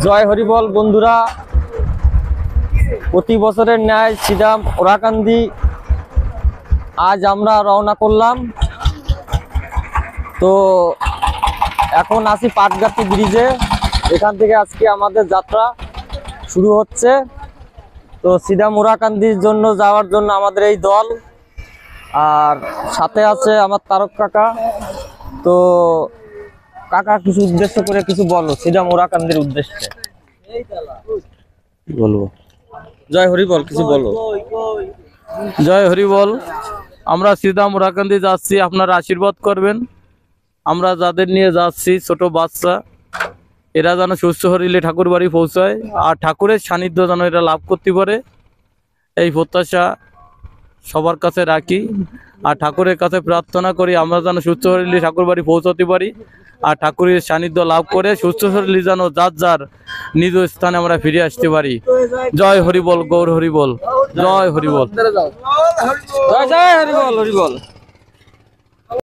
জয় হরিবল বন্ধুরা, প্রতি বছরের ন্যায় শ্রীরাম ওরাকান্দি আজ আমরা রওনা করলাম। তো এখন আছি পাটগাতি ব্রিজে, এখান থেকে আজকে আমাদের যাত্রা শুরু হচ্ছে। তো শ্রীরাম ওরাকান্দির জন্য যাওয়ার জন্য আমাদের এই দল, আর সাথে আছে আমার তারক কাকা। তো কাকা কিছু উদ্দেশ্য করে কিছু বলো শ্রীরাম ওরাকান্দির উদ্দেশ্যে। বলবো জয় হরিবল, কিছু বলো। জয় হরিবল। আমরা শ্রীরাম ওরাকান্দি যাচ্ছি, আপনারা আশীর্বাদ করবেন। আমরা যাদের নিয়ে যাচ্ছি, ছোট বাচ্চা, এরা যেন সুস্থ শরীরে ঠাকুর বাড়ি পৌঁছায় আর ঠাকুরের সান্নিধ্য যেন এরা লাভ করতে পারে, এই প্রত্যাশা সবার কাছে রাখি। আর ঠাকুরের কাছে প্রার্থনা করি আমরা যেন সুস্থ শরীরে ঠাকুর বাড়ি পৌঁছাতে পারি আর ঠাকুরের সান্নিধ্য লাভ করে সুস্থ শরীরে যেন যার যার নিজ স্থানে আমরা ফিরে আসতে পারি। জয় হরিবল, গৌর হরিবল, জয় হরিবল, জয় জয় হরিবল, হরিবল।